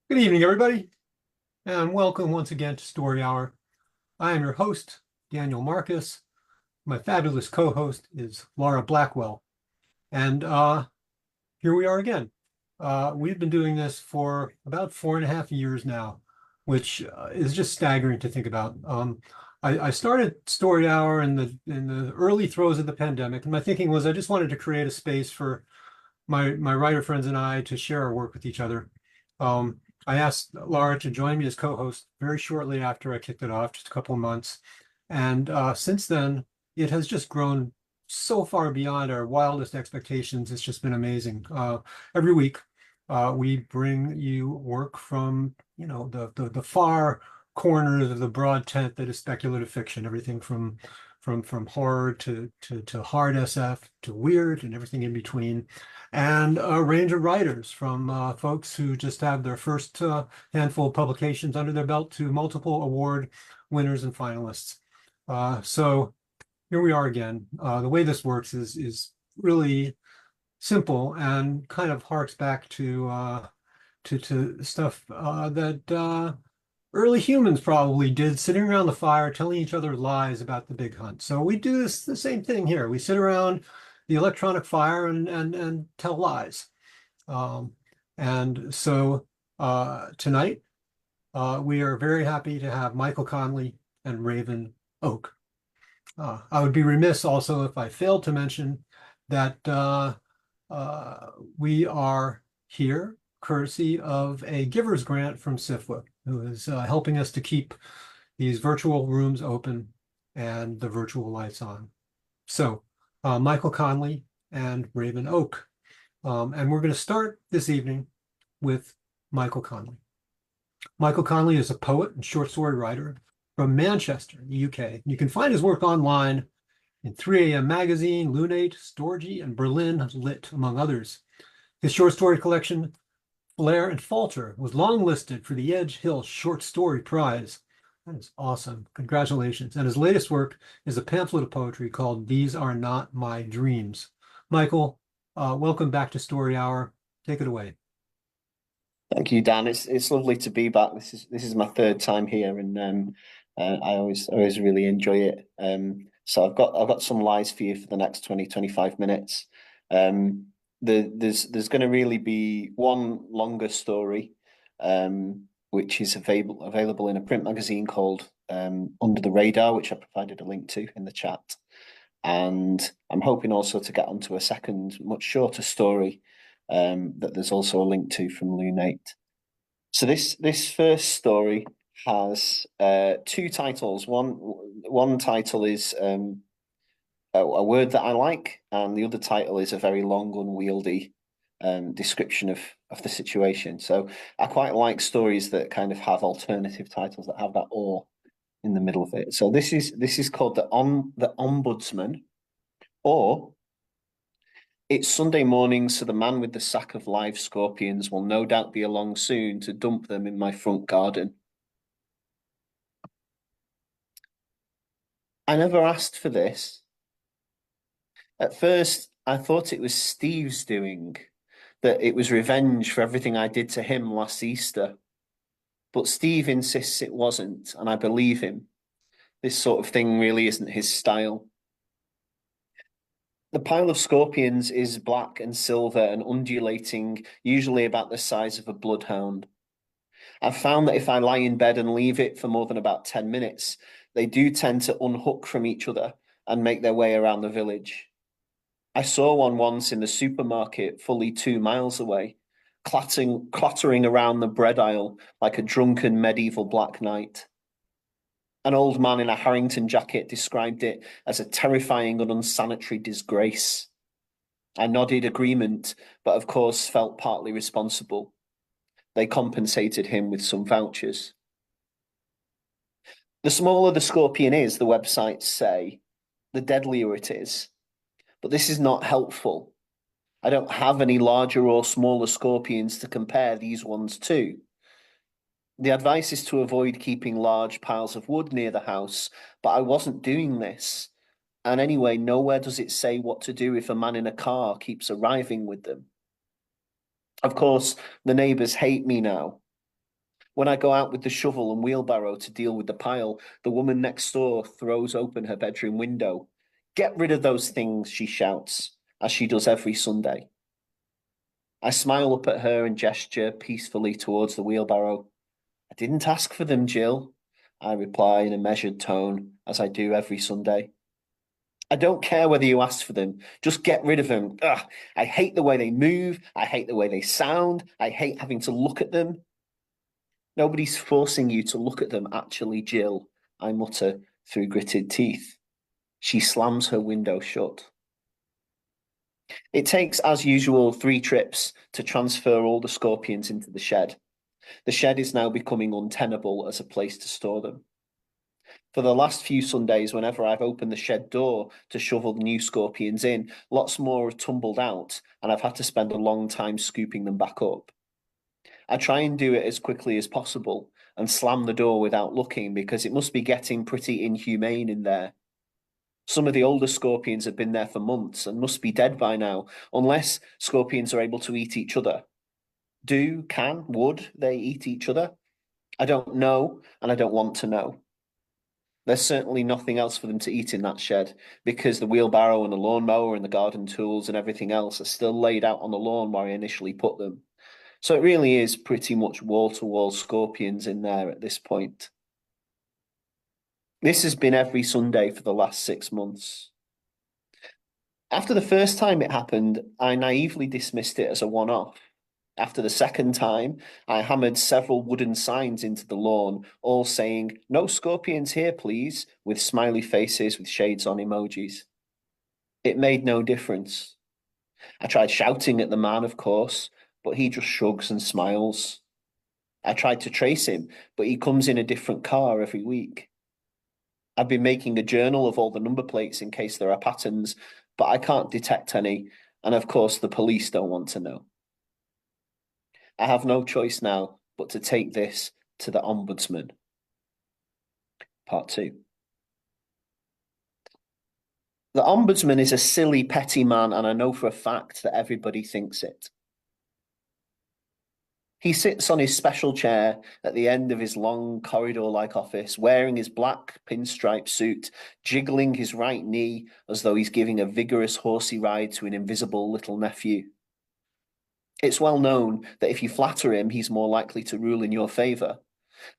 Good evening, everybody, and welcome once again to Story Hour. I am your host, Daniel Marcus. My fabulous co-host is Laura Blackwell, and here we are again. We've been doing this for about 4.5 years now, which is just staggering to think about. I started Story Hour in the early throes of the pandemic, and my thinking was I just wanted to create a space for my writer friends and I to share our work with each other. I asked Laura to join me as co-host very shortly after I kicked it off, just a couple of months. And since then, it has just grown so far beyond our wildest expectations. It's just been amazing. Every week, we bring you work from, the far corners of the broad tent that is speculative fiction, everything from horror to hard SF to weird and everything in between, and a range of writers from folks who just have their first handful of publications under their belt to multiple award winners and finalists. So here we are again. The way this works is really simple and kind of harks back to stuff that early humans probably did, sitting around the fire telling each other lies about the big hunt. So we do the same thing here. We sit around the electronic fire and tell lies. Um, and so tonight we are very happy to have Michael Conley and Raven Oak. I would be remiss also if I failed to mention that we are here courtesy of a giver's grant from SIFWA, who is helping us to keep these virtual rooms open and the virtual lights on. So, Michael Conley and Raven Oak. And we're going to start this evening with Michael Conley. Michael Conley is a poet and short story writer from Manchester, the UK. You can find his work online in 3 AM Magazine, Lunate, Storgy, and Berlin Lit, among others. His short story collection, Flare and Falter, was longlisted for the Edge Hill Short Story Prize. That is awesome. Congratulations. And his latest work is a pamphlet of poetry called These Are Not My Dreams. Michael, welcome back to Story Hour. Take it away. Thank you, Dan. It's lovely to be back. This is my third time here, and I always really enjoy it. So I've got some lies for you for the next 25 minutes. There's going to really be one longer story, which is available in a print magazine called Under the Radar, which I provided a link to in the chat. And I'm hoping also to get onto a second, much shorter story that there's also a link to from Lunate. So this first story has two titles. One title is a word that I like, and the other title is a very long, unwieldy description of the situation. So I quite like stories that kind of have alternative titles that have that "or" in the middle of it. So this is called the Ombudsman, or it's Sunday morning, so the man with the sack of live scorpions will no doubt be along soon to dump them in my front garden. I never asked for this. At first, I thought it was Steve's doing, that it was revenge for everything I did to him last Easter. But Steve insists it wasn't, and I believe him. This sort of thing really isn't his style. The pile of scorpions is black and silver and undulating, usually about the size of a bloodhound. I've found that if I lie in bed and leave it for more than about 10 minutes, they do tend to unhook from each other and make their way around the village. I saw one once in the supermarket fully 2 miles away, clattering around the bread aisle like a drunken medieval black knight. An old man in a Harrington jacket described it as a terrifying and unsanitary disgrace. I nodded agreement, but of course felt partly responsible. They compensated him with some vouchers. The smaller the scorpion is, the websites say, the deadlier it is. But this is not helpful. I don't have any larger or smaller scorpions to compare these ones to. The advice is to avoid keeping large piles of wood near the house, but I wasn't doing this. And anyway, nowhere does it say what to do if a man in a car keeps arriving with them. Of course, the neighbours hate me now. When I go out with the shovel and wheelbarrow to deal with the pile, the woman next door throws open her bedroom window. Get rid of those things, she shouts, as she does every Sunday. I smile up at her and gesture peacefully towards the wheelbarrow. I didn't ask for them, Jill, I reply in a measured tone, as I do every Sunday. I don't care whether you asked for them. Just get rid of them. Ugh, I hate the way they move. I hate the way they sound. I hate having to look at them. Nobody's forcing you to look at them, actually, Jill, I mutter through gritted teeth. She slams her window shut. It takes, as usual, 3 trips to transfer all the scorpions into the shed. The shed is now becoming untenable as a place to store them. For the last few Sundays, whenever I've opened the shed door to shovel the new scorpions in, lots more have tumbled out, and I've had to spend a long time scooping them back up. I try and do it as quickly as possible and slam the door without looking because it must be getting pretty inhumane in there. Some of the older scorpions have been there for months and must be dead by now, unless scorpions are able to eat each other. Would they eat each other? I don't know, and I don't want to know. There's certainly nothing else for them to eat in that shed because the wheelbarrow and the lawnmower and the garden tools and everything else are still laid out on the lawn where I initially put them. So it really is pretty much wall-to-wall scorpions in there at this point. This has been every Sunday for the last 6 months. After the first time it happened, I naively dismissed it as a one-off. After the second time, I hammered several wooden signs into the lawn, all saying, "No scorpions here, please," with smiley faces with shades on emojis. It made no difference. I tried shouting at the man, of course, but he just shrugs and smiles. I tried to trace him, but he comes in a different car every week. I've been making a journal of all the number plates in case there are patterns, but I can't detect any, and of course the police don't want to know. I have no choice now but to take this to the Ombudsman. Part 2. The Ombudsman is a silly, petty man, and I know for a fact that everybody thinks it. He sits on his special chair at the end of his long corridor-like office, wearing his black pinstripe suit, jiggling his right knee as though he's giving a vigorous horsey ride to an invisible little nephew. It's well known that if you flatter him, he's more likely to rule in your favour.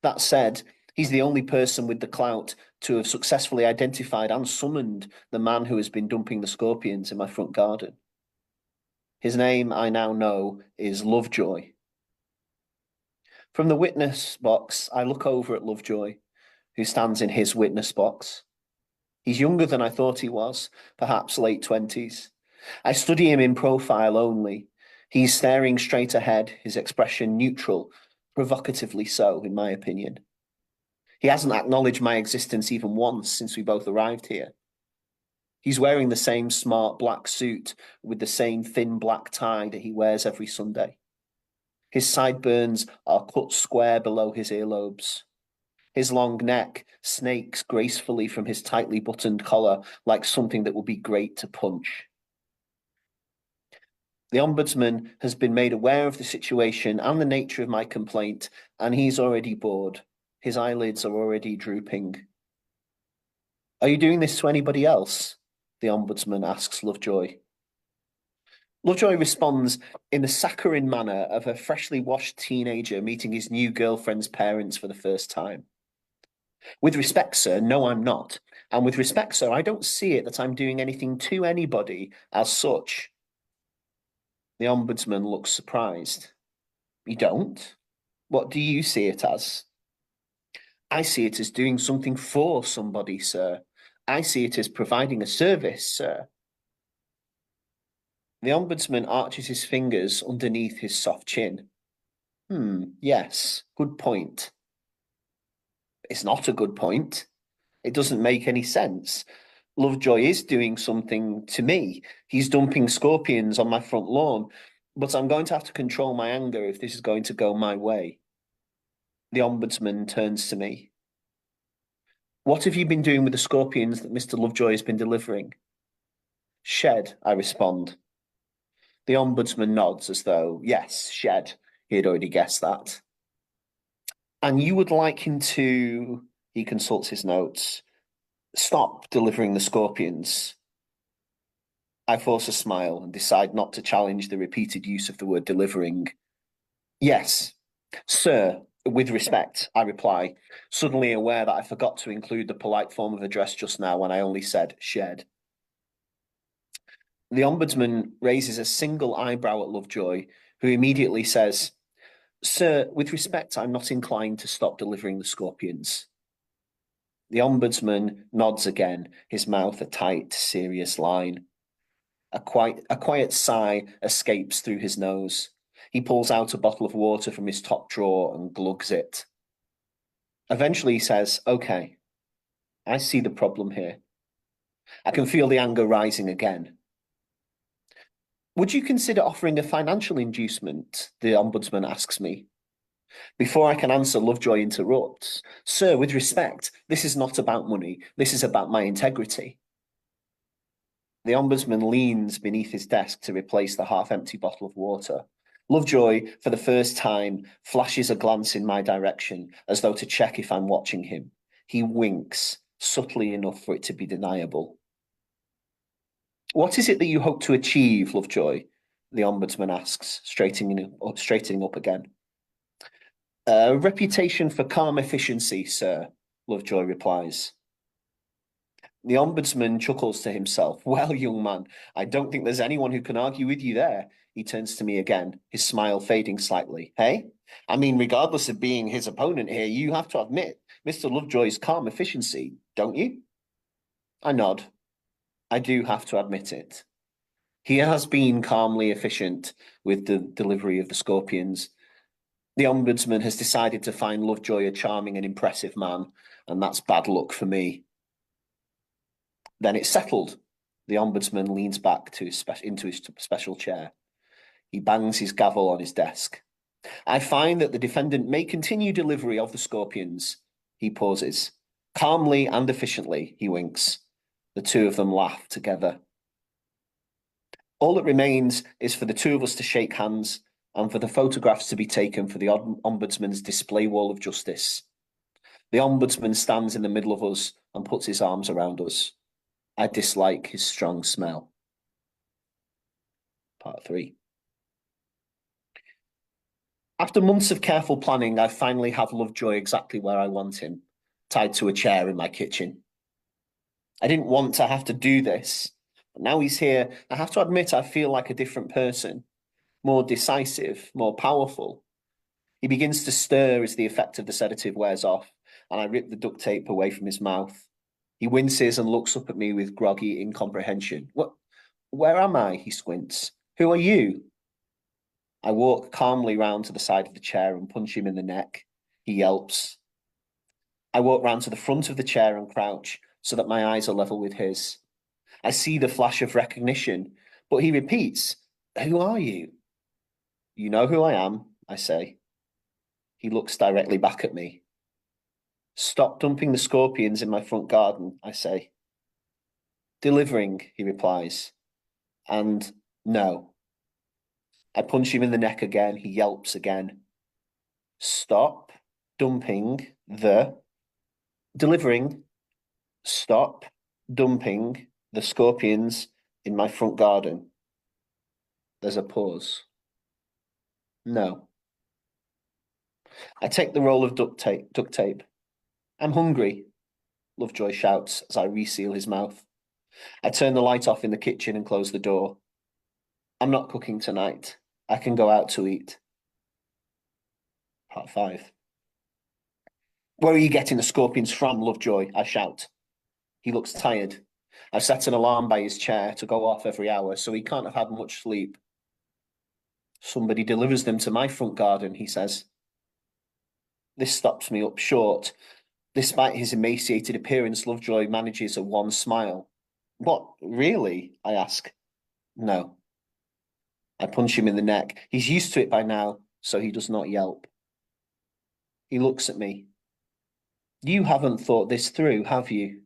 That said, he's the only person with the clout to have successfully identified and summoned the man who has been dumping the scorpions in my front garden. His name, I now know, is Lovejoy. From the witness box, I look over at Lovejoy, who stands in his witness box. He's younger than I thought he was, perhaps late 20s. I study him in profile only. He's staring straight ahead, his expression neutral, provocatively so, in my opinion. He hasn't acknowledged my existence even once since we both arrived here. He's wearing the same smart black suit with the same thin black tie that he wears every Sunday. His sideburns are cut square below his earlobes. His long neck snakes gracefully from his tightly buttoned collar like something that would be great to punch. The Ombudsman has been made aware of the situation and the nature of my complaint, and he's already bored. His eyelids are already drooping. "Are you doing this to anybody else?" the Ombudsman asks Lovejoy. Lovejoy responds in the saccharine manner of a freshly washed teenager meeting his new girlfriend's parents for the first time. "With respect, sir, no, I'm not. And with respect, sir, I don't see it that I'm doing anything to anybody as such." The Ombudsman looks surprised. "You don't? What do you see it as?" "I see it as doing something for somebody, sir. I see it as providing a service, sir." The Ombudsman arches his fingers underneath his soft chin. Yes, good point. It's not a good point. It doesn't make any sense. Lovejoy is doing something to me. He's dumping scorpions on my front lawn, but I'm going to have to control my anger if this is going to go my way. The Ombudsman turns to me. "What have you been doing with the scorpions that Mr. Lovejoy has been delivering?" "Shed," I respond. The Ombudsman nods as though, yes, shed. He had already guessed that. And you would like him to, he consults his notes, stop delivering the scorpions. I force a smile and decide not to challenge the repeated use of the word delivering. Yes, sir, with respect, I reply, suddenly aware that I forgot to include the polite form of address just now when I only said shed. The Ombudsman raises a single eyebrow at Lovejoy, who immediately says, Sir, with respect, I'm not inclined to stop delivering the scorpions. The Ombudsman nods again, his mouth a tight, serious line. A quiet sigh escapes through his nose. He pulls out a bottle of water from his top drawer and glugs it. Eventually he says, Okay, I see the problem here. I can feel the anger rising again. Would you consider offering a financial inducement? The Ombudsman asks me. Before I can answer, Lovejoy interrupts. Sir, with respect, this is not about money. This is about my integrity. The Ombudsman leans beneath his desk to replace the half-empty bottle of water. Lovejoy, for the first time, flashes a glance in my direction, as though to check if I'm watching him. He winks, subtly enough for it to be deniable. What is it that you hope to achieve, Lovejoy? The Ombudsman asks, straightening up again. A reputation for calm efficiency, sir, Lovejoy replies. The Ombudsman chuckles to himself. Well, young man, I don't think there's anyone who can argue with you there. He turns to me again, his smile fading slightly. Hey? I mean, regardless of being his opponent here, you have to admit Mr. Lovejoy's calm efficiency, don't you? I nod. I do have to admit it. He has been calmly efficient with the delivery of the scorpions. The Ombudsman has decided to find Lovejoy a charming and impressive man, and that's bad luck for me. Then it's settled. The Ombudsman leans back into his special chair. He bangs his gavel on his desk. I find that the defendant may continue delivery of the scorpions. He pauses. Calmly and efficiently, he winks. The two of them laugh together. All that remains is for the two of us to shake hands and for the photographs to be taken for the Ombudsman's display wall of justice. The Ombudsman stands in the middle of us and puts his arms around us. I dislike his strong smell. Part 3. After months of careful planning, I finally have Lovejoy exactly where I want him, tied to a chair in my kitchen. I didn't want to have to do this, but now he's here. I have to admit I feel like a different person, more decisive, more powerful. He begins to stir as the effect of the sedative wears off, and I rip the duct tape away from his mouth. He winces and looks up at me with groggy incomprehension. What? Where am I? He squints. Who are you? I walk calmly round to the side of the chair and punch him in the neck. He yelps. I walk round to the front of the chair and crouch so that my eyes are level with his. I see the flash of recognition, but he repeats, Who are you? You know who I am, I say. He looks directly back at me. Stop dumping the scorpions in my front garden, I say. Delivering, he replies. And no. I punch him in the neck again. He yelps again. Stop dumping the... Delivering. Stop dumping the scorpions in my front garden. There's a pause. No. I take the roll of duct tape. I'm hungry, Lovejoy shouts as I reseal his mouth. I turn the light off in the kitchen and close the door. I'm not cooking tonight. I can go out to eat. Part 5. Where are you getting the scorpions from, Lovejoy? I shout. He looks tired. I've set an alarm by his chair to go off every hour, so he can't have had much sleep. Somebody delivers them to my front garden, he says. This stops me up short. Despite his emaciated appearance, Lovejoy manages a wan smile. What, really? I ask. No. I punch him in the neck. He's used to it by now, so he does not yelp. He looks at me. You haven't thought this through, have you?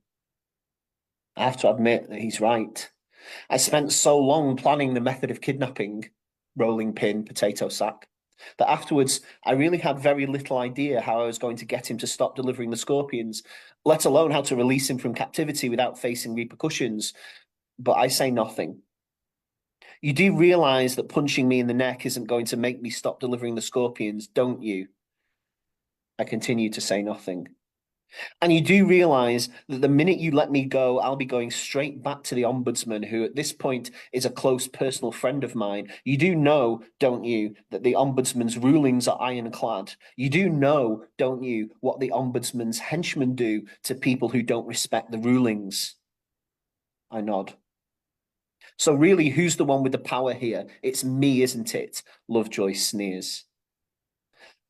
I have to admit that he's right. I spent so long planning the method of kidnapping, rolling pin, potato sack. That afterwards, I really had very little idea how I was going to get him to stop delivering the scorpions, let alone how to release him from captivity without facing repercussions. But I say nothing. You do realize that punching me in the neck isn't going to make me stop delivering the scorpions, don't you? I continue to say nothing. And you do realize that the minute you let me go, I'll be going straight back to the Ombudsman, who at this point is a close personal friend of mine. You do know, don't you, that the Ombudsman's rulings are ironclad. You do know, don't you, what the Ombudsman's henchmen do to people who don't respect the rulings. I nod. So really, who's the one with the power here? It's me, isn't it? Lovejoy sneers.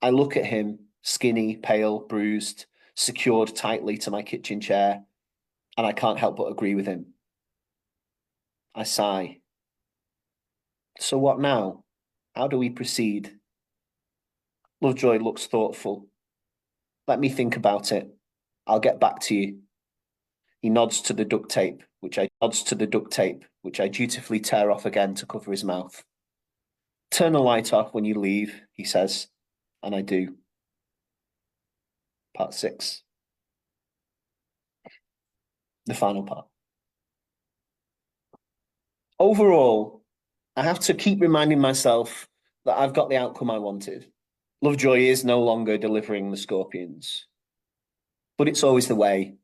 I look at him, skinny, pale, bruised, secured tightly to my kitchen chair, and I can't help but agree with him. I sigh. So what now? How do we proceed? Lovejoy looks thoughtful. Let me think about it. I'll get back to you. He nods to the duct tape, which I dutifully tear off again to cover his mouth. Turn the light off when you leave, he says, and I do. Part 6. The final part. Overall, I have to keep reminding myself that I've got the outcome I wanted. Lovejoy is no longer delivering the scorpions. But it's always the way.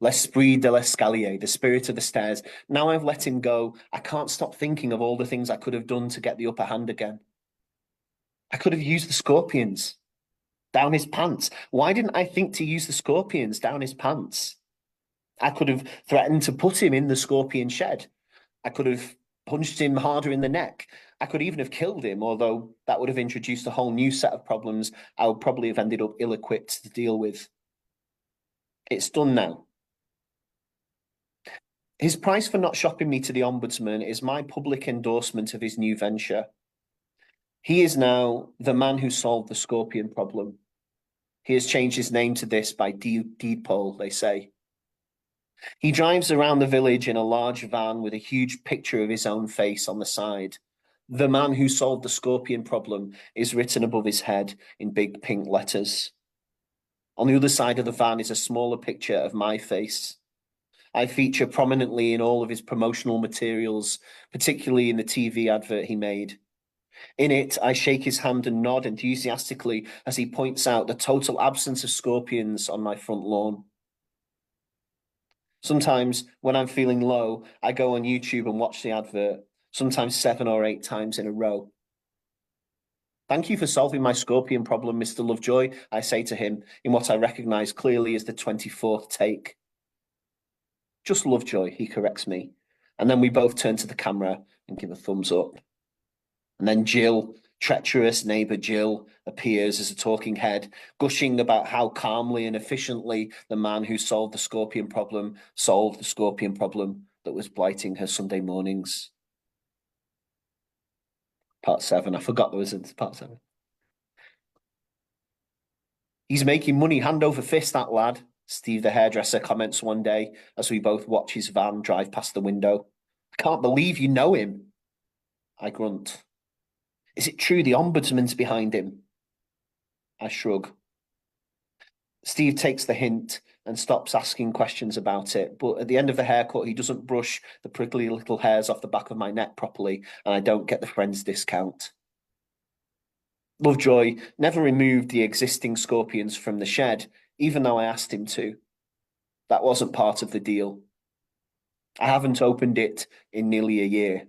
L'esprit de l'escalier, the spirit of the stairs. Now I've let him go, I can't stop thinking of all the things I could have done to get the upper hand again. I could have used the scorpions down his pants. Why didn't I think to use the scorpions down his pants? I could have threatened to put him in the scorpion shed. I could have punched him harder in the neck. I could even have killed him, although that would have introduced a whole new set of problems I would probably have ended up ill-equipped to deal with. It's done now. His price for not shopping me to the Ombudsman is my public endorsement of his new venture. He is now the man who solved the scorpion problem. He has changed his name to this by deed poll, they say. He drives around the village in a large van with a huge picture of his own face on the side. The man who solved the scorpion problem is written above his head in big pink letters. On the other side of the van is a smaller picture of my face. I feature prominently in all of his promotional materials, particularly in the TV advert he made. In it, I shake his hand and nod enthusiastically as he points out the total absence of scorpions on my front lawn. Sometimes, when I'm feeling low, I go on YouTube and watch the advert, sometimes 7 or 8 times in a row. Thank you for solving my scorpion problem, Mr. Lovejoy, I say to him in what I recognise clearly as the 24th take. Just Lovejoy, he corrects me, and then we both turn to the camera and give a thumbs up. And then Jill, treacherous neighbour Jill, appears as a talking head, gushing about how calmly and efficiently the man who solved the scorpion problem that was blighting her Sunday mornings. Part 7. I forgot there was a part 7. He's making money hand over fist, that lad, Steve the hairdresser comments one day as we both watch his van drive past the window. I can't believe you know him. I grunt. Is it true the Ombudsman's behind him? I shrug. Steve takes the hint and stops asking questions about it, but at the end of the haircut, he doesn't brush the prickly little hairs off the back of my neck properly, and I don't get the friend's discount. Lovejoy never removed the existing scorpions from the shed, even though I asked him to. That wasn't part of the deal. I haven't opened it in nearly a year.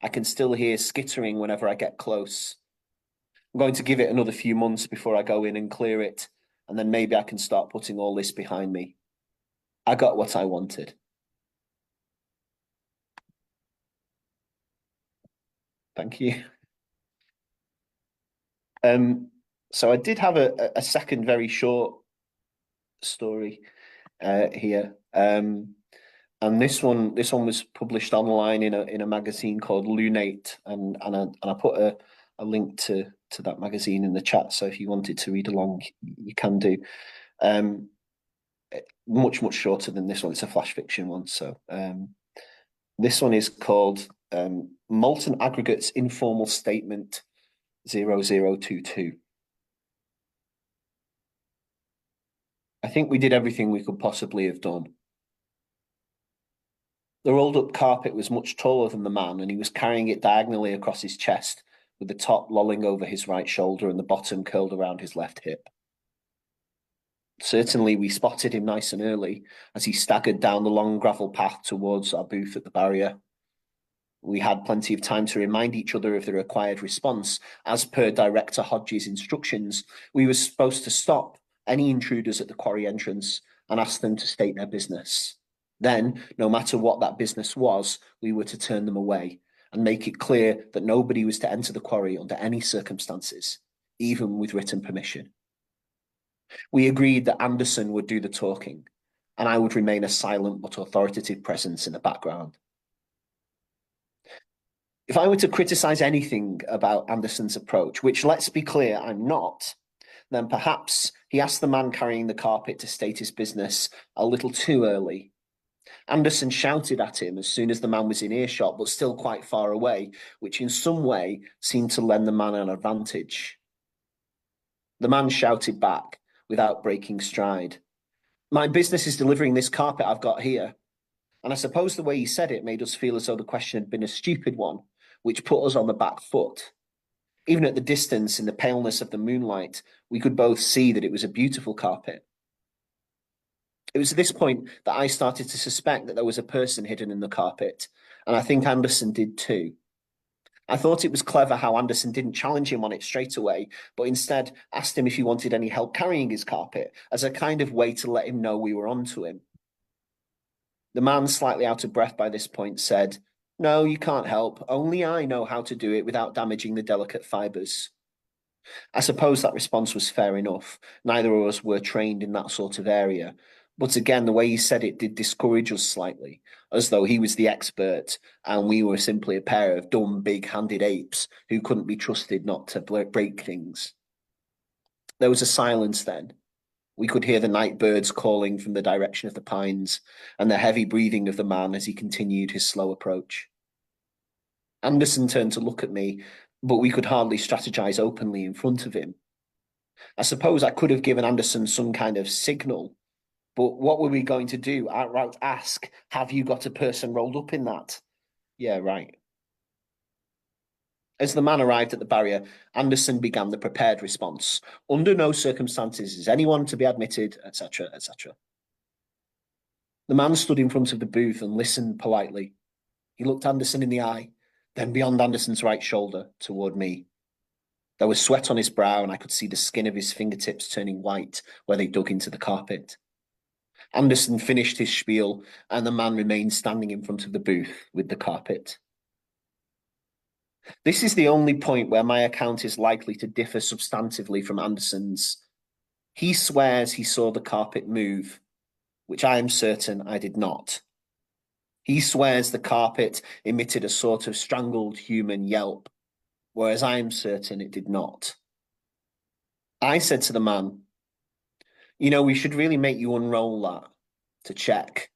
I can still hear skittering whenever I get close. I'm going to give it another few months before I go in and clear it, and then maybe I can start putting all this behind me. I got what I wanted. Thank you. So I did have a second very short story here. And this one was published online in a magazine called Lunate, and I put a link to that magazine in the chat. So if you wanted to read along, you can do. Much shorter than this one. It's a flash fiction one. So this one is called Molton Aggregates Informal Statement, 0022. I think we did everything we could possibly have done. The rolled up carpet was much taller than the man, and he was carrying it diagonally across his chest, with the top lolling over his right shoulder and the bottom curled around his left hip. Certainly, we spotted him nice and early as he staggered down the long gravel path towards our booth at the barrier. We had plenty of time to remind each other of the required response. As per Director Hodges' instructions, we were supposed to stop any intruders at the quarry entrance and ask them to state their business. Then, no matter what that business was, we were to turn them away and make it clear that nobody was to enter the quarry under any circumstances, even with written permission. We agreed that Anderson would do the talking, and I would remain a silent but authoritative presence in the background. If I were to criticize anything about Anderson's approach, which, let's be clear, I'm not, then perhaps he asked the man carrying the carpet to state his business a little too early. Anderson shouted at him as soon as the man was in earshot, but still quite far away, which in some way seemed to lend the man an advantage. The man shouted back without breaking stride. "My business is delivering this carpet I've got here." And I suppose the way he said it made us feel as though the question had been a stupid one, which put us on the back foot. Even at the distance, in the paleness of the moonlight, we could both see that it was a beautiful carpet. It was at this point that I started to suspect that there was a person hidden in the carpet, and I think Anderson did too. I thought it was clever how Anderson didn't challenge him on it straight away, but instead asked him if he wanted any help carrying his carpet, as a kind of way to let him know we were onto him. The man, slightly out of breath by this point, said, "No, you can't help. Only I know how to do it without damaging the delicate fibres." I suppose that response was fair enough. Neither of us were trained in that sort of area. But again, the way he said it did discourage us slightly, as though he was the expert and we were simply a pair of dumb, big-handed apes who couldn't be trusted not to break things. There was a silence then. We could hear the night birds calling from the direction of the pines and the heavy breathing of the man as he continued his slow approach. Anderson turned to look at me, but we could hardly strategize openly in front of him. I suppose I could have given Anderson some kind of signal, but what were we going to do? Outright ask, "Have you got a person rolled up in that?" Yeah, right. As the man arrived at the barrier, Anderson began the prepared response. "Under no circumstances is anyone to be admitted," etc., etc. The man stood in front of the booth and listened politely. He looked Anderson in the eye, then beyond Anderson's right shoulder toward me. There was sweat on his brow, and I could see the skin of his fingertips turning white where they dug into the carpet. Anderson finished his spiel, and the man remained standing in front of the booth with the carpet. This is the only point where my account is likely to differ substantively from Anderson's. He swears he saw the carpet move, which I am certain I did not. He swears the carpet emitted a sort of strangled human yelp, whereas I am certain it did not. I said to the man, "You know, we should really make you unroll that to check."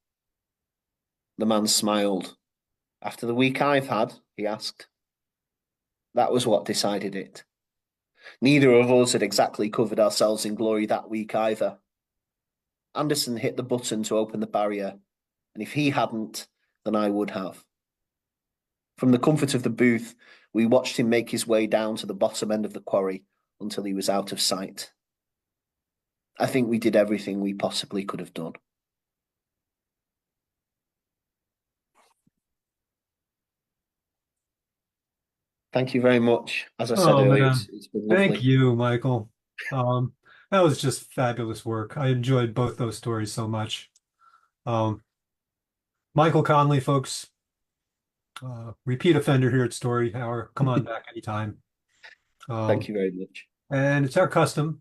The man smiled. "After the week I've had?" he asked. That was what decided it. Neither of us had exactly covered ourselves in glory that week either. Anderson hit the button to open the barrier, and if he hadn't, then I would have. From the comfort of the booth, we watched him make his way down to the bottom end of the quarry until he was out of sight. I think we did everything we possibly could have done. Thank you very much. As I said Oh earlier, man, it's been thank lovely. you, Michael. That was just fabulous work. I enjoyed both those stories so much. Um, Michael Conley, folks, repeat offender here at Story Hour. Come on back anytime. Thank Um, you very much. and it's our custom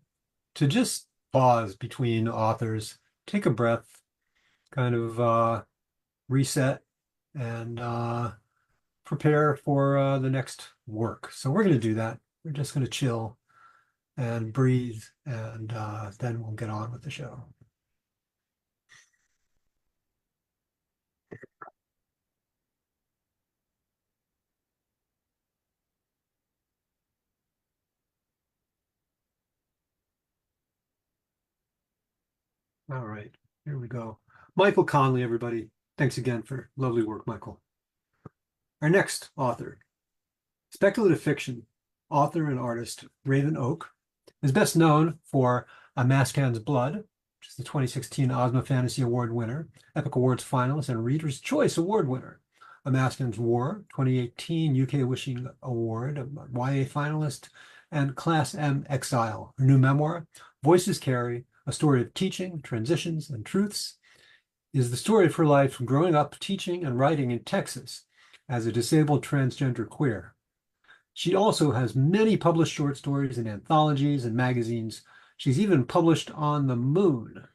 to just pause between authors, take a breath, kind of reset, and prepare for the next work. So we're going to do that. We're just going to chill and breathe, and then we'll get on with the show. All right, here we go. Michael Conley, everybody. Thanks again for lovely work, Michael. Our next author, speculative fiction author and artist Raven Oak, is best known for A Masked Hand's Blood, which is the 2016 Ozma Fantasy Award winner, Epic Awards finalist, and Reader's Choice Award winner. A Masked Hand's War, 2018 UK Wishing Award, YA finalist, and Class M Exile, her new memoir, Voices Carry, a story of teaching, transitions, and truths, is the story of her life from growing up teaching and writing in Texas as a disabled transgender queer. She also has many published short stories in anthologies and magazines. She's even published on the moon.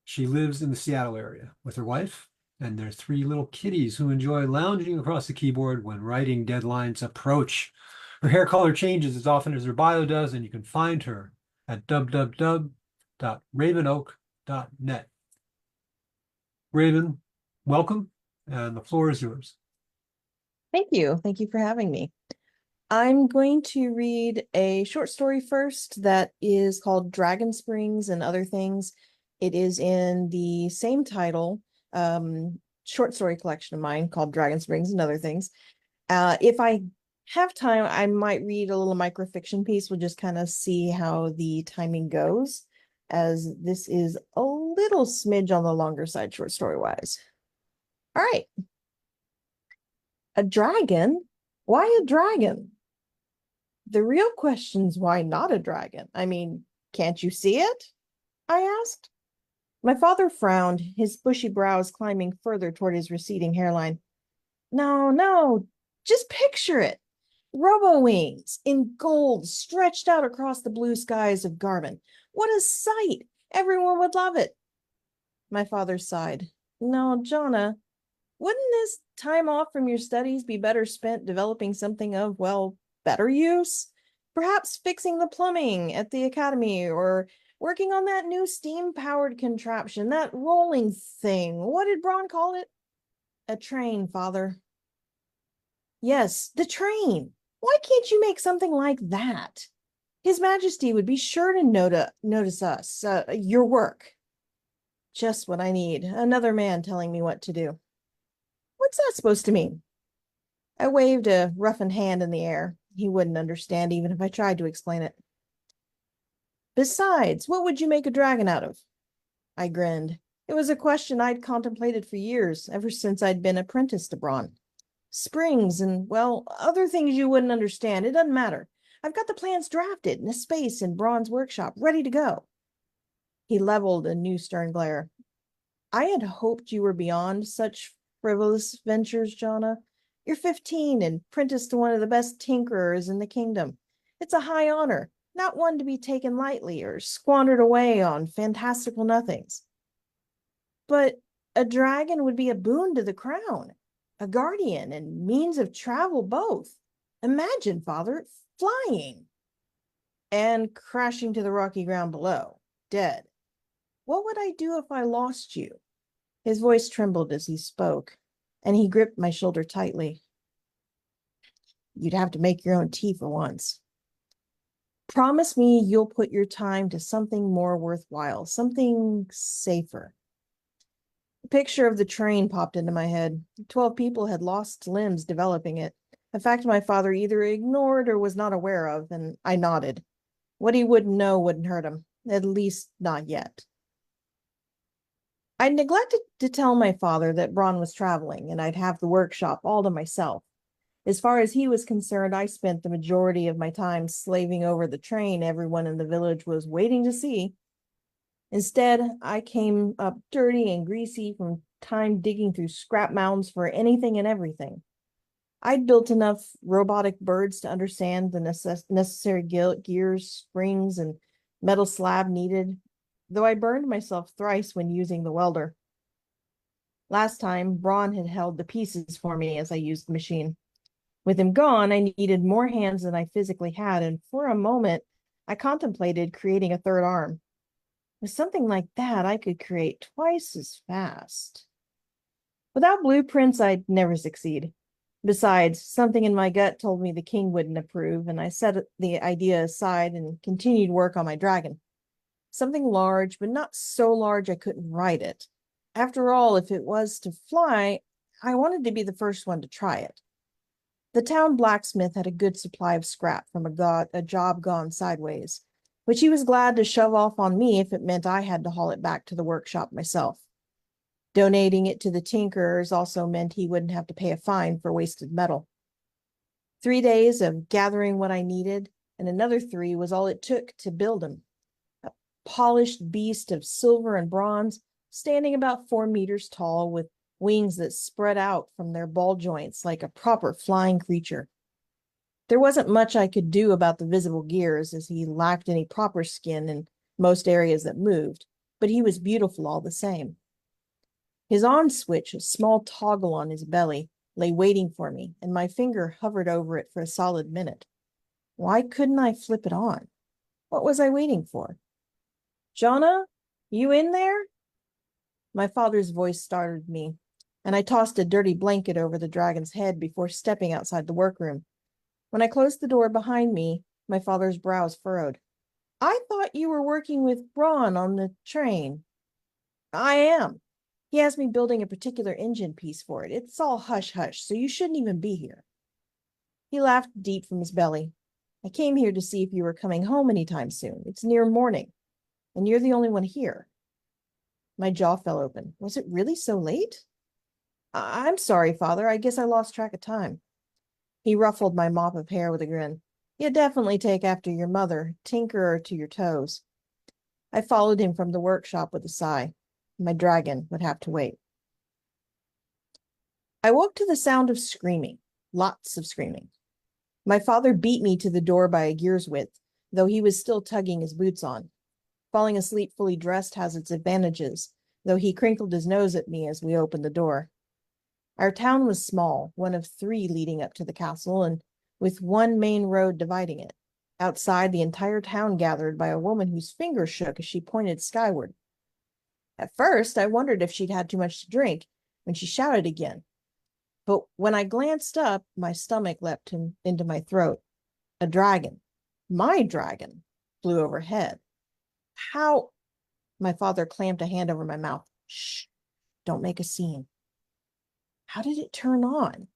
She lives in the Seattle area with her wife and their 3 little kitties who enjoy lounging across the keyboard when writing deadlines approach. Her hair color changes as often as her bio does, and you can find her at www.ravenoak.net. Raven, welcome, and the floor is yours. Thank you. Thank you for having me. I'm going to read a short story first that is called Dragon Springs and Other Things. It is in the same title short story collection of mine called Dragon Springs and Other Things. If I have time, I might read a little microfiction piece. We'll just kind of see how the timing goes, as this is a little smidge on the longer side short story wise. All right. A dragon? Why a dragon? The real question's why not a dragon? I mean, can't you see it? I asked. My father frowned, his bushy brows climbing further toward his receding hairline. No, just picture it. Robo-wings in gold stretched out across the blue skies of Garmin. What a sight! Everyone would love it. My father sighed. No, Jonna, wouldn't this time off from your studies be better spent developing something of, well, better use? Perhaps fixing the plumbing at the academy, or working on that new steam-powered contraption, that rolling thing. What did Braun call it? A train, Father. Yes, the train. Why can't you make something like that? His Majesty would be sure to notice us, your work. Just what I need. Another man telling me what to do. What's that supposed to mean? I waved a roughened hand in the air. He wouldn't understand even if I tried to explain it. Besides, what would you make a dragon out of? I grinned. It was a question I'd contemplated for years, ever since I'd been apprenticed to Braun. Springs and, well, other things you wouldn't understand. It doesn't matter. I've got the plans drafted in a space in Braun's workshop, ready to go. He leveled a new stern glare. I had hoped you were beyond such frivolous ventures, Jonna. You're 15 and apprenticed to one of the best tinkerers in the kingdom. It's a high honor, not one to be taken lightly or squandered away on fantastical nothings. But a dragon would be a boon to the crown, a guardian and means of travel both. Imagine, Father, flying and crashing to the rocky ground below, dead. What would I do if I lost you? His voice trembled as he spoke, and he gripped my shoulder tightly. You'd have to make your own tea for once. Promise me you'll put your time to something more worthwhile, something safer. A picture of the train popped into my head. 12 people had lost limbs developing it, a fact my father either ignored or was not aware of, and I nodded. What he wouldn't know wouldn't hurt him, at least not yet. I neglected to tell my father that Braun was traveling and I'd have the workshop all to myself. As far as he was concerned, I spent the majority of my time slaving over the train everyone in the village was waiting to see. Instead, I came up dirty and greasy from time digging through scrap mounds for anything and everything. I'd built enough robotic birds to understand the necessary gears, springs, and metal slab needed, though I burned myself thrice when using the welder. Last time, Braun had held the pieces for me as I used the machine. With him gone, I needed more hands than I physically had, and for a moment, I contemplated creating a third arm. With something like that, I could create twice as fast. Without blueprints, I'd never succeed. Besides, something in my gut told me the king wouldn't approve, and I set the idea aside and continued work on my dragon. something large, but not so large I couldn't ride it. After all, if it was to fly, I wanted to be the first one to try it. The town blacksmith had a good supply of scrap from a job gone sideways, which he was glad to shove off on me if it meant I had to haul it back to the workshop myself. Donating it to the tinkerers also meant he wouldn't have to pay a fine for wasted metal. 3 days of gathering what I needed, and another 3 was all it took to build him. A polished beast of silver and bronze, standing about 4 meters tall, with wings that spread out from their ball joints like a proper flying creature. There wasn't much I could do about the visible gears, as he lacked any proper skin in most areas that moved, but he was beautiful all the same. His on switch, a small toggle on his belly, lay waiting for me, and my finger hovered over it for a solid minute. Why couldn't I flip it on? What was I waiting for? Jonah, you in there? My father's voice startled me, and I tossed a dirty blanket over the dragon's head before stepping outside the workroom. When I closed the door behind me, my father's brows furrowed. I thought you were working with Braun on the train. I am. He has me building a particular engine piece for it. It's all hush-hush, so you shouldn't even be here. He laughed deep from his belly. I came here to see if you were coming home anytime soon. It's near morning, and you're the only one here. My jaw fell open. Was it really so late? I'm sorry, Father. I guess I lost track of time. He ruffled my mop of hair with a grin. You definitely take after your mother, tinkerer to your toes. I followed him from the workshop with a sigh. My dragon would have to wait. I woke to the sound of screaming, lots of screaming. My father beat me to the door by a gear's width, though he was still tugging his boots on. Falling asleep fully dressed has its advantages, though he crinkled his nose at me as we opened the door. Our town was small, one of 3 leading up to the castle, and with one main road dividing it. Outside, the entire town gathered by a woman whose finger shook as she pointed skyward. At first, I wondered if she'd had too much to drink when she shouted again. But when I glanced up, my stomach leapt into my throat. A dragon, my dragon, flew overhead. How? My father clamped a hand over my mouth. Shh, don't make a scene. How did it turn on?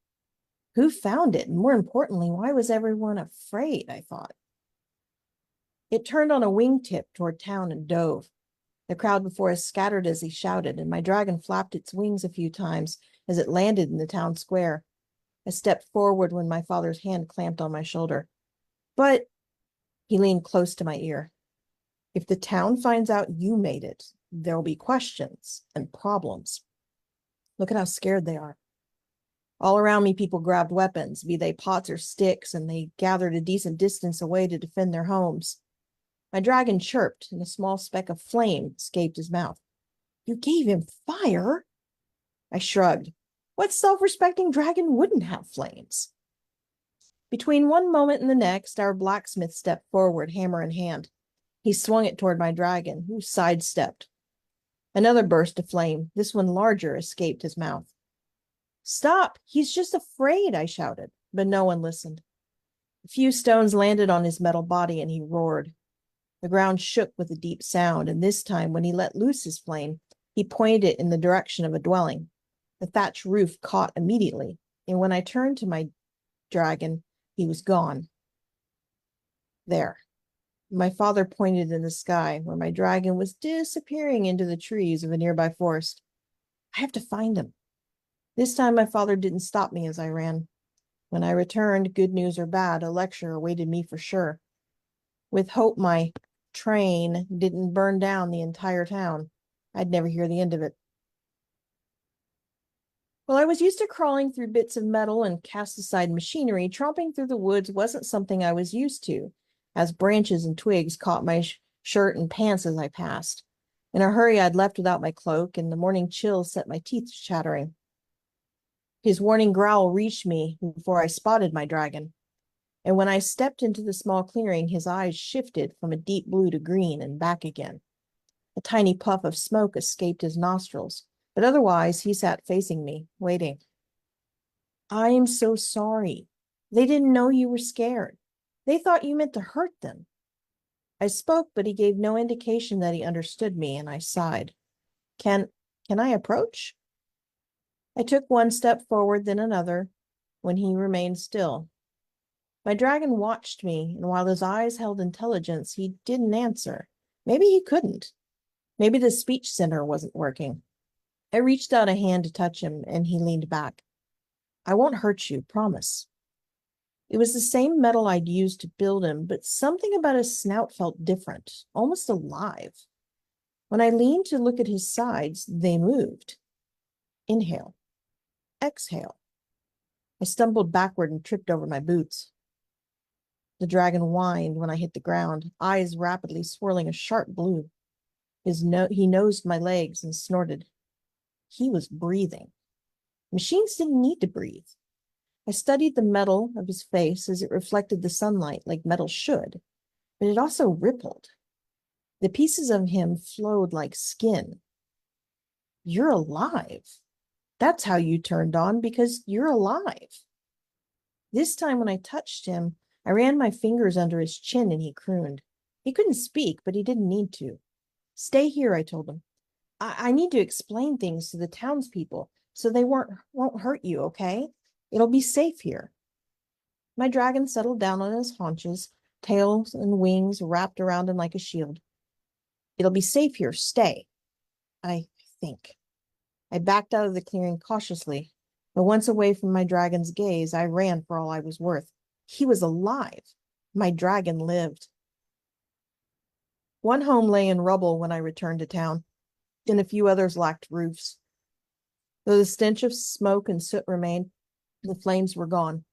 Who found it? And more importantly, why was everyone afraid, I thought. It turned on a wingtip toward town and dove. The crowd before us scattered as he shouted, and my dragon flapped its wings a few times as it landed in the town square. I stepped forward when my father's hand clamped on my shoulder. But he leaned close to my ear. If the town finds out you made it, there'll be questions and problems. Look at how scared they are. All around me, people grabbed weapons, be they pots or sticks, and they gathered a decent distance away to defend their homes. My dragon chirped, and a small speck of flame escaped his mouth. You gave him fire? I shrugged. What self-respecting dragon wouldn't have flames? Between one moment and the next, our blacksmith stepped forward, hammer in hand. He swung it toward my dragon, who sidestepped. Another burst of flame, this one larger, escaped his mouth. Stop! He's just afraid, I shouted, but no one listened. A few stones landed on his metal body, and he roared. The ground shook with a deep sound, and this time, when he let loose his flame, he pointed it in the direction of a dwelling. The thatch roof caught immediately, and when I turned to my dragon, he was gone. There. My father pointed in the sky, where my dragon was disappearing into the trees of a nearby forest. I have to find him. This time my father didn't stop me as I ran. When I returned, good news or bad, a lecture awaited me for sure. With hope my train didn't burn down the entire town, I'd never hear the end of it. While I was used to crawling through bits of metal and cast-aside machinery, tromping through the woods wasn't something I was used to, as branches and twigs caught my shirt and pants as I passed. In a hurry, I'd left without my cloak, and the morning chill set my teeth chattering. His warning growl reached me before I spotted my dragon, and when I stepped into the small clearing, his eyes shifted from a deep blue to green and back again. A tiny puff of smoke escaped his nostrils, but otherwise he sat facing me, waiting. I am so sorry. They didn't know you were scared. They thought you meant to hurt them. I spoke, but he gave no indication that he understood me, and I sighed. Can I approach? I took one step forward, then another, when he remained still. My dragon watched me, and while his eyes held intelligence, he didn't answer. Maybe he couldn't. Maybe the speech center wasn't working. I reached out a hand to touch him, and he leaned back. I won't hurt you, promise. It was the same metal I'd used to build him, but something about his snout felt different, almost alive. When I leaned to look at his sides, they moved. Inhale. Exhale. I stumbled backward and tripped over my boots. The dragon whined when I hit the ground, eyes rapidly swirling a sharp blue. He nosed my legs and snorted. He was breathing. Machines didn't need to breathe. I studied the metal of his face as it reflected the sunlight like metal should, but it also rippled. The pieces of him flowed like skin. You're alive. That's how you turned on, because you're alive. This time when I touched him, I ran my fingers under his chin and he crooned. He couldn't speak, but he didn't need to. Stay here, I told him. I need to explain things to the townspeople so they won't hurt you, okay? It'll be safe here. My dragon settled down on his haunches, tails and wings wrapped around him like a shield. It'll be safe here. Stay, I think. I backed out of the clearing cautiously, but once away from my dragon's gaze, I ran for all I was worth. He was alive. My dragon lived. One home lay in rubble when I returned to town, and a few others lacked roofs. Though the stench of smoke and soot remained, the flames were gone.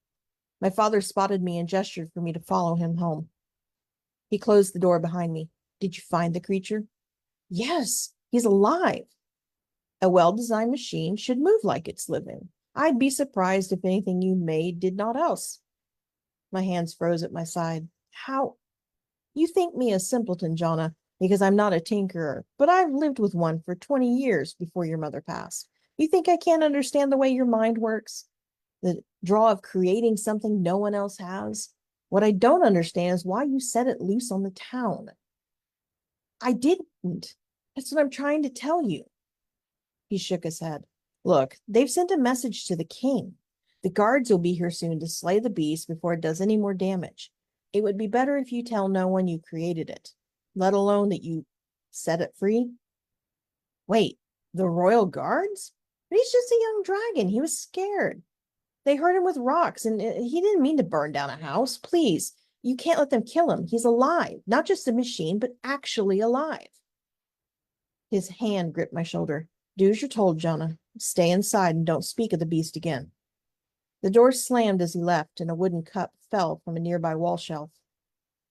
My father spotted me and gestured for me to follow him home. He closed the door behind me. Did you find the creature? Yes, he's alive. A well-designed machine should move like it's living. I'd be surprised if anything you made did not else. My hands froze at my side. How? You think me a simpleton, Jonna, because I'm not a tinkerer, but I've lived with one for 20 years before your mother passed. You think I can't understand the way your mind works? The draw of creating something no one else has? What I don't understand is why you set it loose on the town. I didn't. That's what I'm trying to tell you. He shook his head. Look, they've sent a message to the king. The guards will be here soon to slay the beast before it does any more damage. It would be better if you tell no one you created it, let alone that you set it free. Wait, the royal guards? But he's just a young dragon. He was scared. They hurt him with rocks, and he didn't mean to burn down a house. Please, you can't let them kill him. He's alive, not just a machine, but actually alive. His hand gripped my shoulder. Do as you're told, Jonah. Stay inside and don't speak of the beast again. The door slammed as he left, and a wooden cup fell from a nearby wall shelf.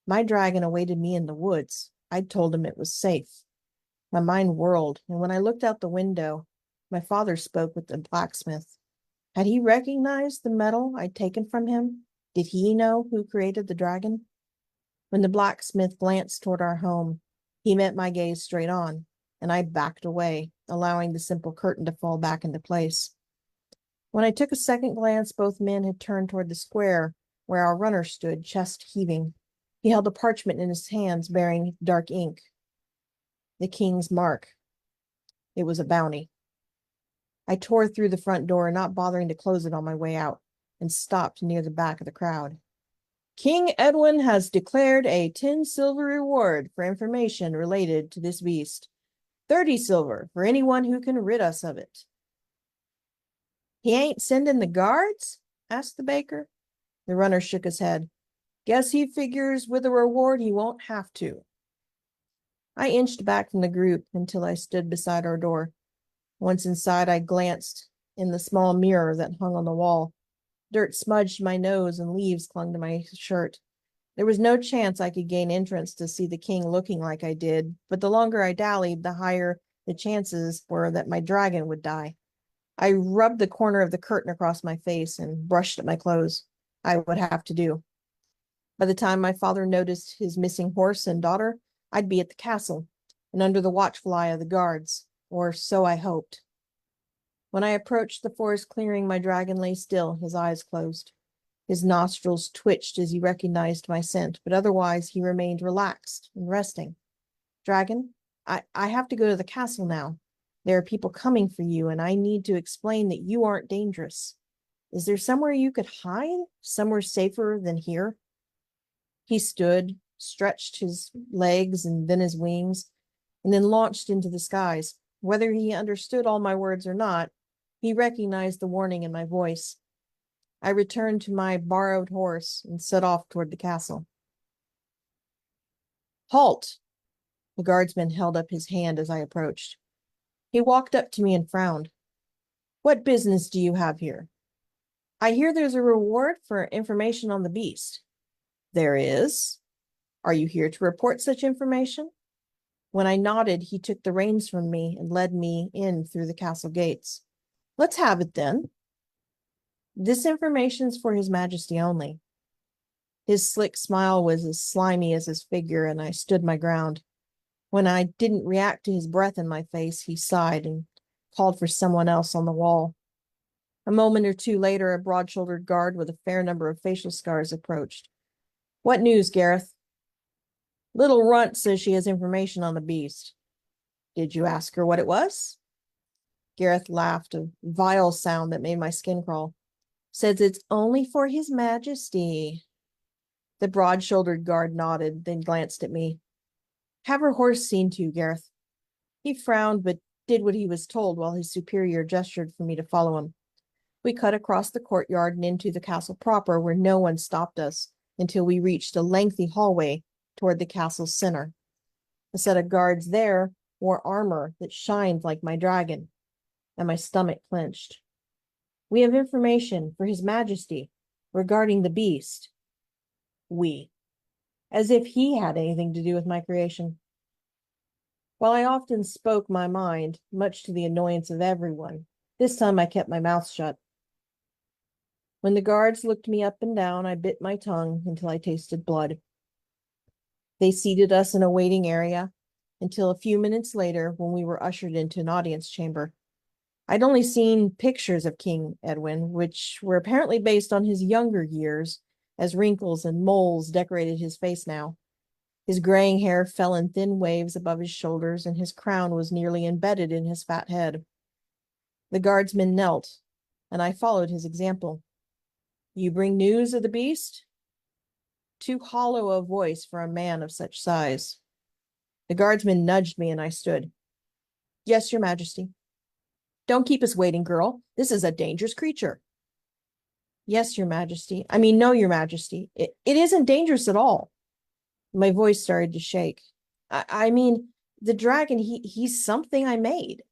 My dragon awaited me in the woods. I'd told him it was safe. My mind whirled, and when I looked out the window, my father spoke with the blacksmith. Had he recognized the metal I'd taken from him? Did he know who created the dragon? When the blacksmith glanced toward our home, he met my gaze straight on, and I backed away, allowing the simple curtain to fall back into place. When I took a second glance, both men had turned toward the square where our runner stood, chest heaving. He held a parchment in his hands bearing dark ink. The king's mark. It was a bounty. I tore through the front door, not bothering to close it on my way out, and stopped near the back of the crowd. King Edwin has declared a 10 silver reward for information related to this beast. 30 silver for anyone who can rid us of it. He ain't sending the guards? Asked the baker. The runner shook his head. Guess he figures with a reward he won't have to. I inched back from the group until I stood beside our door. Once inside, I glanced in the small mirror that hung on the wall. Dirt smudged my nose and leaves clung to my shirt. There was no chance I could gain entrance to see the king looking like I did, but the longer I dallied, the higher the chances were that my dragon would die. I rubbed the corner of the curtain across my face and brushed at my clothes. I would have to do. By the time my father noticed his missing horse and daughter, I'd be at the castle and under the watchful eye of the guards, or so I hoped. When I approached the forest clearing, my dragon lay still, his eyes closed. His nostrils twitched as he recognized my scent, but otherwise he remained relaxed and resting. Dragon, I have to go to the castle now. There are people coming for you, and I need to explain that you aren't dangerous. Is there somewhere you could hide? Somewhere safer than here? He stood, stretched his legs and then his wings, and then launched into the skies. Whether he understood all my words or not, he recognized the warning in my voice. I returned to my borrowed horse and set off toward the castle. Halt! The guardsman held up his hand as I approached. He walked up to me and frowned. What business do you have here? I hear there's a reward for information on the beast. There is. Are you here to report such information? When I nodded, he took the reins from me and led me in through the castle gates. Let's have it then. This information's for His Majesty only. His slick smile was as slimy as his figure, and I stood my ground. When I didn't react to his breath in my face, he sighed and called for someone else on the wall. A moment or two later, a broad-shouldered guard with a fair number of facial scars approached. What news, Gareth? Little Runt says she has information on the beast. Did you ask her what it was? Gareth laughed, a vile sound that made my skin crawl. Says it's only for His Majesty. The broad-shouldered guard nodded, then glanced at me. Have her horse seen to, Gareth. He frowned, but did what he was told while his superior gestured for me to follow him. We cut across the courtyard and into the castle proper, where no one stopped us until we reached a lengthy hallway toward the castle's center. A set of guards there wore armor that shined like my dragon, and my stomach clenched. We have information for His Majesty regarding the beast. We. As if he had anything to do with my creation. While I often spoke my mind, much to the annoyance of everyone, this time I kept my mouth shut. When the guards looked me up and down, I bit my tongue until I tasted blood. They seated us in a waiting area until a few minutes later, when we were ushered into an audience chamber. I'd only seen pictures of King Edwin, which were apparently based on his younger years, as wrinkles and moles decorated his face now. His graying hair fell in thin waves above his shoulders, and his crown was nearly embedded in his fat head. The guardsman knelt, and I followed his example. You bring news of the beast? Too hollow a voice for a man of such size. The guardsman nudged me, and I stood. Yes, Your Majesty. Don't keep us waiting, girl. This is a dangerous creature. Yes, Your Majesty. No, Your Majesty. It isn't dangerous at all. My voice started to shake. The dragon, he's something I made.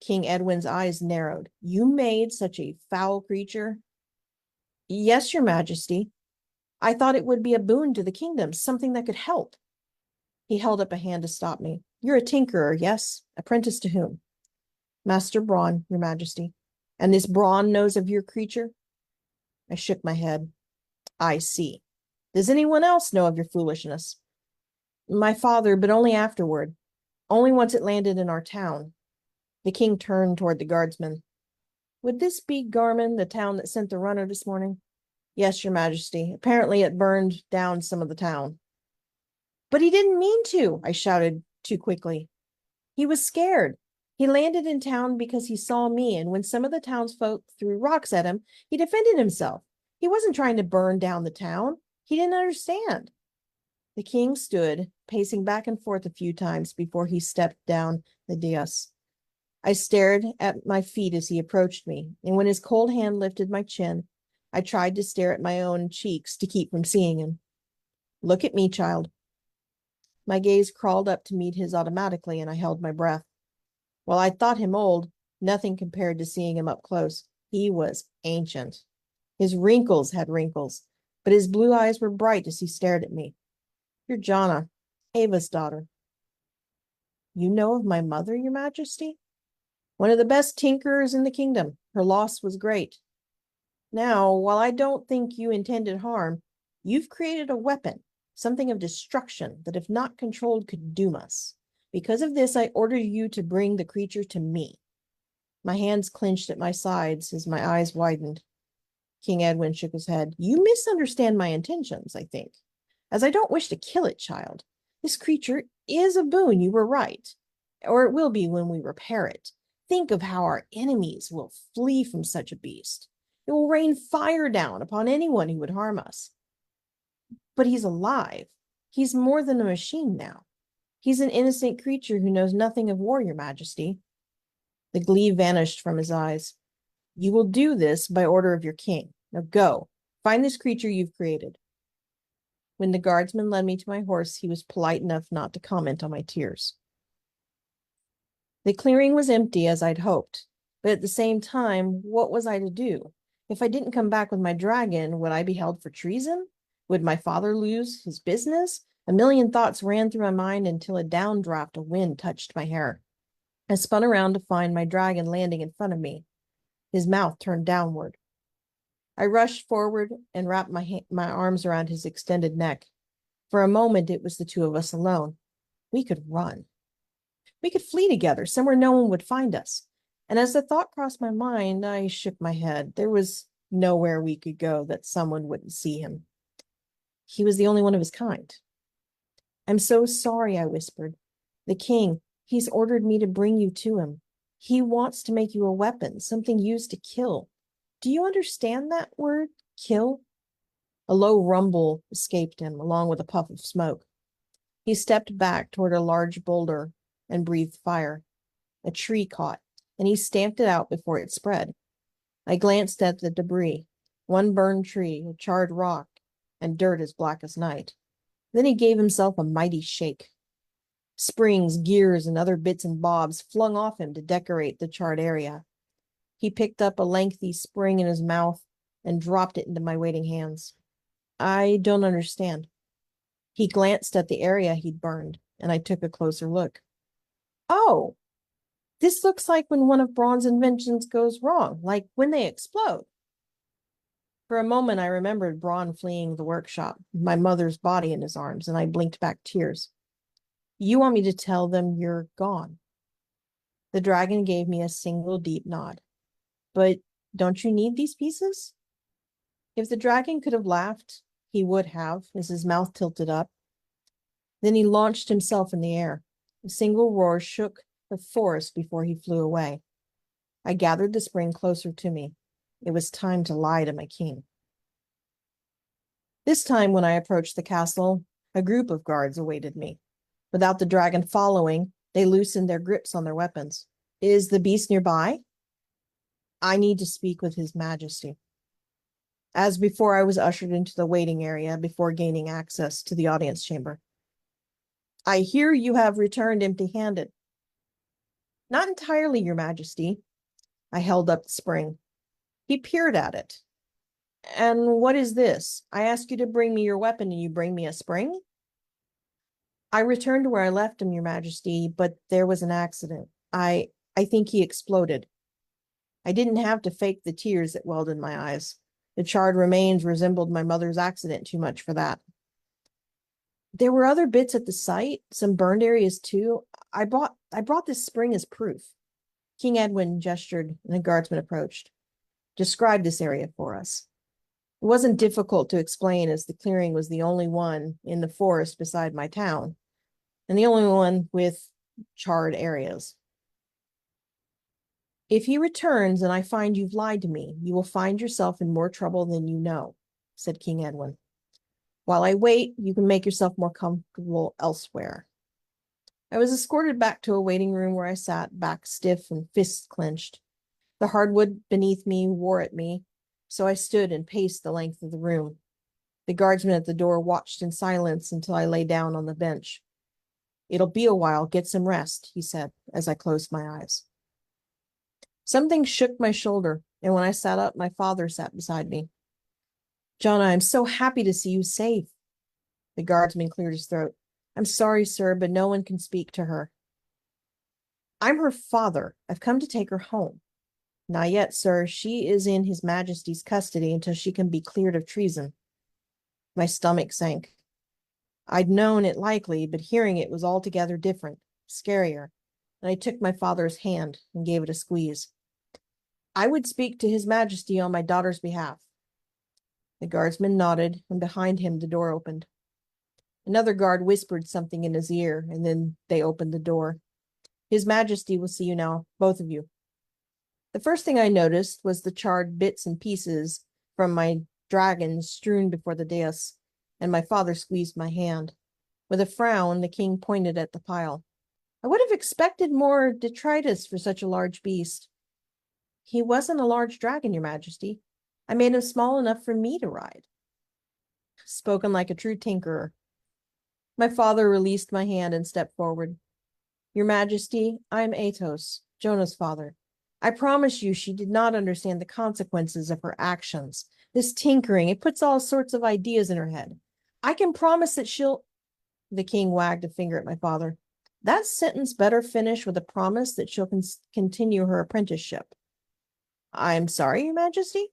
King Edwin's eyes narrowed. You made such a foul creature? Yes, Your Majesty. I thought it would be a boon to the kingdom, something that could help. He held up a hand to stop me. You're a tinkerer, yes? Apprentice to whom? Master Braun, Your Majesty. And this Braun knows of your creature? I shook my head. I see. Does anyone else know of your foolishness? My father, but only afterward. Only once it landed in our town. The king turned toward the guardsman. Would this be Garman, the town that sent the runner this morning? Yes, Your Majesty. Apparently it burned down some of the town. But he didn't mean to, I shouted too quickly. He was scared. He landed in town because he saw me, and when some of the townsfolk threw rocks at him, he defended himself. He wasn't trying to burn down the town. He didn't understand. The king stood, pacing back and forth a few times before he stepped down the dais. I stared at my feet as he approached me, and when his cold hand lifted my chin, I tried to stare at my own cheeks to keep from seeing him. Look at me, child. My gaze crawled up to meet his automatically, and I held my breath. While I thought him old, nothing compared to seeing him up close. He was ancient. His wrinkles had wrinkles, but his blue eyes were bright as he stared at me. You're Jonna, Ava's daughter. You know of my mother, Your Majesty? One of the best tinkerers in the kingdom. Her loss was great. Now, while I don't think you intended harm, you've created a weapon, something of destruction that, if not controlled, could doom us. Because of this, I order you to bring the creature to me. My hands clenched at my sides as my eyes widened. King Edwin shook his head. You misunderstand my intentions, I think, as I don't wish to kill it, child. This creature is a boon, you were right, or it will be when we repair it. Think of how our enemies will flee from such a beast. It will rain fire down upon anyone who would harm us. But he's alive. He's more than a machine now. He's an innocent creature who knows nothing of war, your majesty. The glee vanished from his eyes. You will do this by order of your king. Now go, find this creature you've created. When the guardsman led me to my horse, he was polite enough not to comment on my tears. The clearing was empty, as I'd hoped, but at the same time, what was I to do? If I didn't come back with my dragon, would I be held for treason? Would my father lose his business? A million thoughts ran through my mind until a downdraft of wind touched my hair. I spun around to find my dragon landing in front of me, his mouth turned downward. I rushed forward and wrapped my arms around his extended neck. For a moment, it was the two of us alone. We could run. We could flee together, somewhere no one would find us. And as the thought crossed my mind, I shook my head. There was nowhere we could go that someone wouldn't see him. He was the only one of his kind. I'm so sorry, I whispered. The king, he's ordered me to bring you to him. He wants to make you a weapon, something used to kill. Do you understand that word, kill? A low rumble escaped him, along with a puff of smoke. He stepped back toward a large boulder and breathed fire. A tree caught, and he stamped it out before it spread. I glanced at the debris, one burned tree, a charred rock, and dirt as black as night. Then he gave himself a mighty shake. Springs, gears, and other bits and bobs flung off him to decorate the charred area. He picked up a lengthy spring in his mouth and dropped it into my waiting hands. I don't understand. He glanced at the area he'd burned, and I took a closer look. Oh, this looks like when one of Braun's inventions goes wrong, like when they explode. For a moment, I remembered Braun fleeing the workshop, my mother's body in his arms, and I blinked back tears. You want me to tell them you're gone? The dragon gave me a single deep nod. But don't you need these pieces? If the dragon could have laughed, he would have, as his mouth tilted up. Then he launched himself in the air. A single roar shook the forest before he flew away. I gathered the spring closer to me. It was time to lie to my king. This time, when I approached the castle, a group of guards awaited me. Without the dragon following, they loosened their grips on their weapons. Is the beast nearby? I need to speak with his majesty. As before, I was ushered into the waiting area before gaining access to the audience chamber. I hear you have returned empty-handed. Not entirely, your majesty. I held up the spring. He peered at it. And what is this? I ask you to bring me your weapon and you bring me a spring? I returned to where I left him, your majesty, but there was an accident. I think he exploded. I didn't have to fake the tears that welled in my eyes. The charred remains resembled my mother's accident too much for that. There were other bits at the site, some burned areas too. I brought this spring as proof. King Edwin gestured and a guardsman approached. Describe this area for us. It wasn't difficult to explain, as the clearing was the only one in the forest beside my town, and the only one with charred areas. If he returns and I find you've lied to me, you will find yourself in more trouble than you know, said King Edwin. While I wait, you can make yourself more comfortable elsewhere. I was escorted back to a waiting room where I sat, back stiff and fists clenched. The hardwood beneath me wore at me, so I stood and paced the length of the room. The guardsman at the door watched in silence until I lay down on the bench. It'll be a while, get some rest, he said, as I closed my eyes. Something shook my shoulder, and when I sat up, my father sat beside me. John, I'm so happy to see you safe. The guardsman cleared his throat. I'm sorry, sir, but no one can speak to her. I'm her father. I've come to take her home. Not yet, sir. She is in His Majesty's custody until she can be cleared of treason. My stomach sank. I'd known it likely, but hearing it was altogether different, scarier, and I took my father's hand and gave it a squeeze. I would speak to His Majesty on my daughter's behalf. The guardsman nodded, and behind him the door opened. Another guard whispered something in his ear, and then they opened the door. His Majesty will see you now, both of you. The first thing I noticed was the charred bits and pieces from my dragon strewn before the dais, and my father squeezed my hand. With a frown, the king pointed at the pile. I would have expected more detritus for such a large beast. He wasn't a large dragon, Your Majesty. I made him small enough for me to ride. Spoken like a true tinkerer. My father released my hand and stepped forward. Your Majesty, I am Athos, Jonah's father. I promise you she did not understand the consequences of her actions. This tinkering, it puts all sorts of ideas in her head. I can promise that she'll... The king wagged a finger at my father. That sentence better finish with a promise that she'll continue her apprenticeship. I'm sorry, Your Majesty?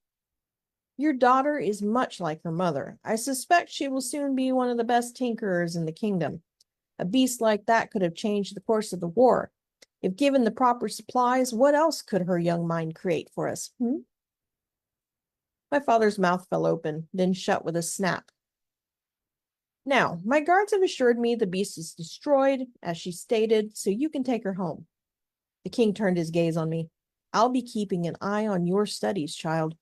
Your daughter is much like her mother. I suspect she will soon be one of the best tinkerers in the kingdom. A beast like that could have changed the course of the war. If given the proper supplies, what else could her young mind create for us? My father's mouth fell open, then shut with a snap. Now, my guards have assured me the beast is destroyed, as she stated, so you can take her home. The king turned his gaze on me. I'll be keeping an eye on your studies, child.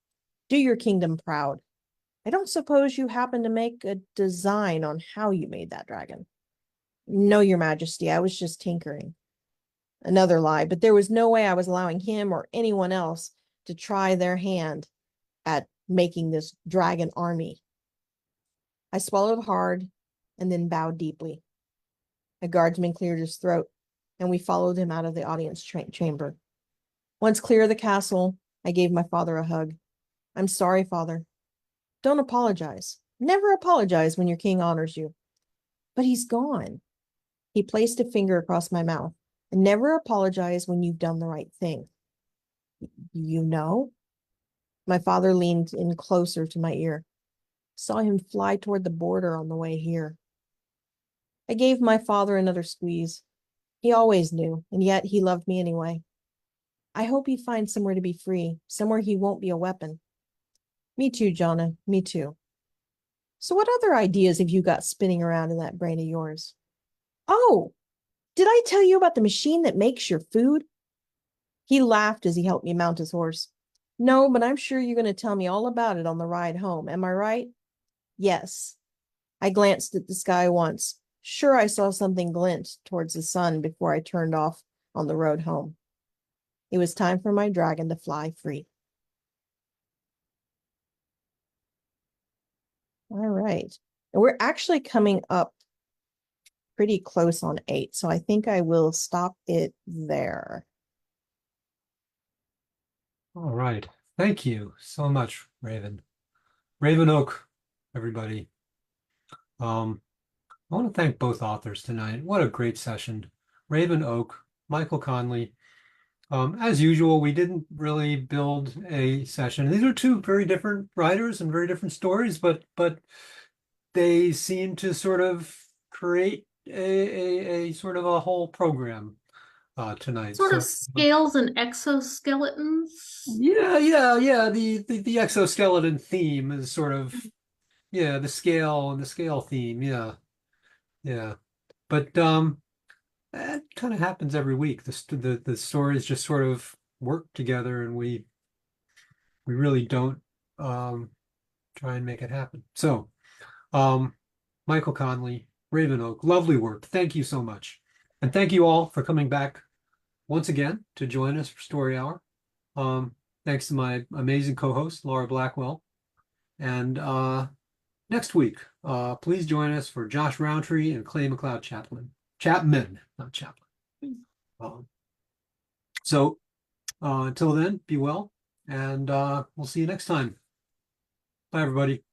Do your kingdom proud. I don't suppose you happen to make a design on how you made that dragon. No, Your Majesty, I was just tinkering. Another lie, but there was no way I was allowing him or anyone else to try their hand at making this dragon army. I swallowed hard and then bowed deeply. A guardsman cleared his throat, and we followed him out of the audience chamber. Once clear of the castle, I gave my father a hug. I'm sorry, Father. Don't apologize. Never apologize when your king honors you. But he's gone. He placed a finger across my mouth. And never apologize when you've done the right thing. You know? My father leaned in closer to my ear. Saw him fly toward the border on the way here. I gave my father another squeeze. He always knew, and yet he loved me anyway. I hope he finds somewhere to be free, somewhere he won't be a weapon. Me too, Jonna, me too. So what other ideas have you got spinning around in that brain of yours? Oh, did I tell you about the machine that makes your food? He laughed as he helped me mount his horse. No, but I'm sure you're going to tell me all about it on the ride home. Am I right? Yes. I glanced at the sky once. Sure, I saw something glint towards the sun before I turned off on the road home. It was time for my dragon to fly free. All right. And we're actually coming up pretty close on 8, so I think I will stop it there. All right. Thank you so much, Raven. Raven Oak, everybody. I want to thank both authors tonight. What a great session. Raven Oak, Michael Conley. As usual, we didn't really build a session. These are two very different writers and very different stories, but they seem to sort of create a sort of a whole program tonight. Sort of scales and exoskeletons. Yeah. The exoskeleton theme is sort of the scale and the scale theme. Yeah. But that kind of happens every week. The stories just sort of work together, and we really don't try and make it happen. So, Michael Conley, Raven Oak, lovely work. Thank you so much, and thank you all for coming back once again to join us for Story Hour. Thanks to my amazing co-host Laura Blackwell, and next week, please join us for Josh Roundtree and Clay McLeod Chapman, not Chaplin. So until then, be well, and we'll see you next time. Bye, everybody.